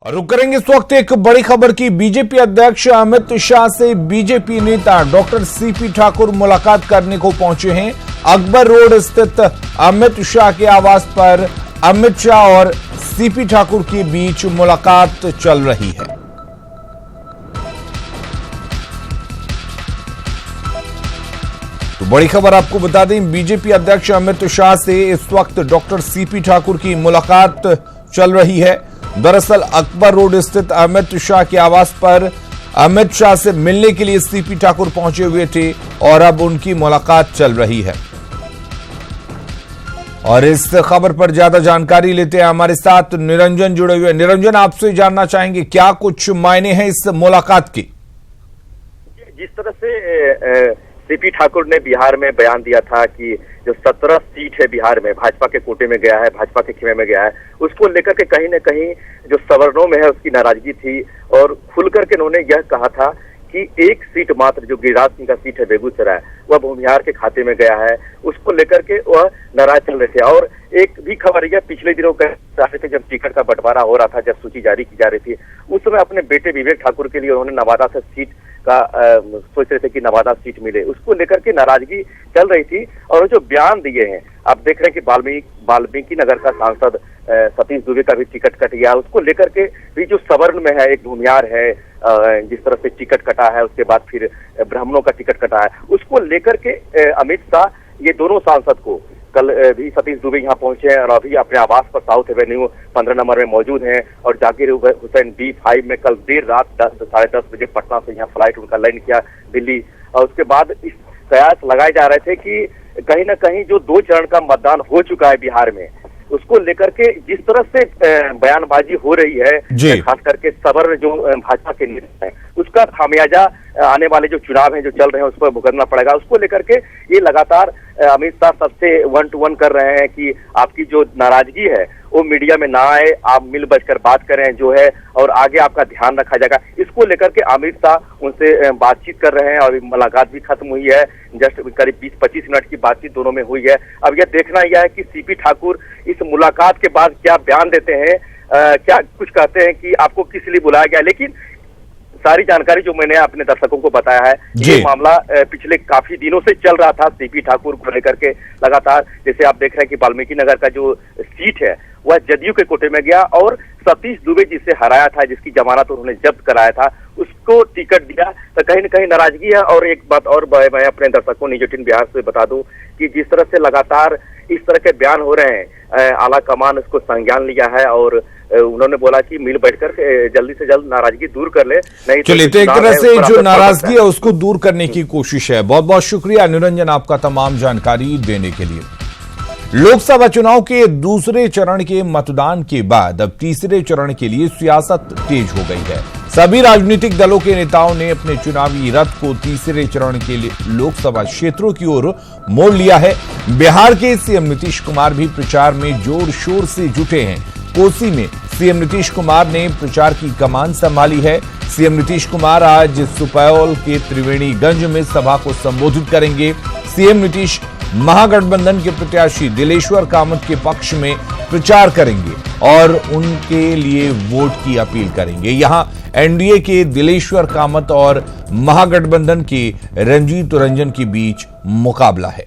और रुक करेंगे इस वक्त एक बड़ी खबर की। बीजेपी अध्यक्ष अमित शाह से बीजेपी नेता डॉक्टर सीपी ठाकुर मुलाकात करने को पहुंचे हैं। अकबर रोड स्थित अमित शाह के आवास पर अमित शाह और सीपी ठाकुर के बीच मुलाकात चल रही है। तो बड़ी खबर आपको बता दें, बीजेपी अध्यक्ष अमित शाह से इस वक्त डॉक्टर सीपी ठाकुर की मुलाकात चल रही है। दरअसल अकबर रोड स्थित अमित शाह के आवास पर अमित शाह से मिलने के लिए सीपी ठाकुर पहुंचे हुए थे और अब उनकी मुलाकात चल रही है। और इस खबर पर ज्यादा जानकारी लेते हैं, हमारे साथ निरंजन जुड़े हुए। निरंजन, आपसे जानना चाहेंगे क्या कुछ मायने हैं इस मुलाकात की? जिस तरह से सीपी ठाकुर ने बिहार में बयान दिया था कि जो 17 सीट है बिहार में भाजपा के कोटे में गया है, भाजपा के खेमे में गया है, उसको लेकर के कहीं न कहीं जो सवर्णों में है उसकी नाराजगी थी। और खुल करके उन्होंने यह कहा था कि एक सीट मात्र जो गिरिराज सिंह का सीट है बेगूसराय, वह भूमिहार के खाते में गया है, उसको लेकर के वह नाराज चल रहे थे। और एक भी खबर यह पिछले दिनों कह रहे थे, जब टिकट का बंटवारा हो रहा था, जब सूची जारी की जा रही थी, उस समय अपने बेटे विवेक ठाकुर के लिए उन्होंने नवादा से सीट का सोच रहे थे कि नवादा सीट मिले, उसको लेकर के नाराजगी चल रही थी। और जो बयान दिए हैं, आप देख रहे हैं कि वाल्मीकि नगर का सांसद सतीश दुबे का भी टिकट कट गया, उसको लेकर के भी जो सवर्ण में है, एक भूमिहार है, जिस तरह से टिकट कटा है, उसके बाद फिर ब्राह्मणों का टिकट कटा है, उसको लेकर के अमित शाह ये दोनों सांसद को कल भी सतीश दुबे यहाँ पहुंचे हैं और अभी अपने आवास पर साउथ एवेन्यू 15 नंबर में मौजूद हैं। और जाकिर हुसैन B5 में कल देर रात 10-10:30 बजे पटना से यहाँ फ्लाइट उनका लैंड किया दिल्ली। और उसके बाद इस कयास लगाए जा रहे थे कि कहीं ना कहीं जो 2 चरण का मतदान हो चुका है बिहार में, उसको लेकर के जिस तरह से बयानबाजी हो रही है, खास करके सवर्ण जो भाजपा के नेता हैं, उसका खामियाजा आने वाले जो चुनाव हैं जो चल रहे हैं उस पर भुगतना पड़ेगा। उसको लेकर के ये लगातार अमित शाह सबसे 1 to 1 कर रहे हैं कि आपकी जो नाराजगी है वो मीडिया में ना आए, आप मिल बचकर बात करें जो है, और आगे आपका ध्यान रखा जाएगा। इसको लेकर के अमित शाह उनसे बातचीत कर रहे हैं और मुलाकात भी खत्म हुई है। जस्ट करीब 20-25 मिनट की बातचीत दोनों में हुई है। अब यह देखना यह है कि सीपी ठाकुर इस मुलाकात के बाद क्या बयान देते हैं, क्या कुछ कहते हैं कि आपको किस लिए बुलाया गया। लेकिन सारी जानकारी जो मैंने अपने दर्शकों को बताया है, ये मामला पिछले काफी दिनों से चल रहा था सीपी ठाकुर को लेकर के लगातार। जैसे आप देख रहे हैं कि वाल्मीकि नगर का जो सीट है वह जदयू के कोटे में गया और सतीश दुबे जिसे हराया था, जिसकी जमानत उन्होंने जब्त कराया था, उसको टिकट दिया। तो कहीं न कहीं नाराजगी है। और एक बात और मैं अपने दर्शकों न्यूज 18 बिहार से बता दूं कि जिस तरह से लगातार इस तरह के बयान हो रहे हैं, आला कमान उसको संज्ञान लिया है और उन्होंने बोला कि मिल बैठकर जल्दी से जल्द नाराजगी दूर कर ले। नहीं चलिए, तो एक तरह से जो नाराजगी है उसको दूर करने की कोशिश है। बहुत बहुत शुक्रिया निरंजन आपका तमाम जानकारी देने के लिए। लोकसभा चुनाव के दूसरे चरण के मतदान के बाद अब तीसरे चरण के लिए सियासत तेज हो गई है। सभी राजनीतिक दलों के नेताओं ने अपने चुनावी रथ को तीसरे चरण के लिए लोकसभा क्षेत्रों की ओर मोड़ लिया है। बिहार के सीएम नीतीश कुमार भी प्रचार में जोर शोर से जुटे हैं। कोसी में सीएम नीतीश कुमार ने प्रचार की कमान संभाली है। सीएम नीतीश कुमार आज सुपौल के त्रिवेणीगंज में सभा को संबोधित करेंगे। सीएम नीतीश महागठबंधन के प्रत्याशी दिलेश्वर कामत के पक्ष में प्रचार करेंगे और उनके लिए वोट की अपील करेंगे। यहां एनडीए के दिलेश्वर कामत और महागठबंधन के रंजीत रंजन के बीच मुकाबला है।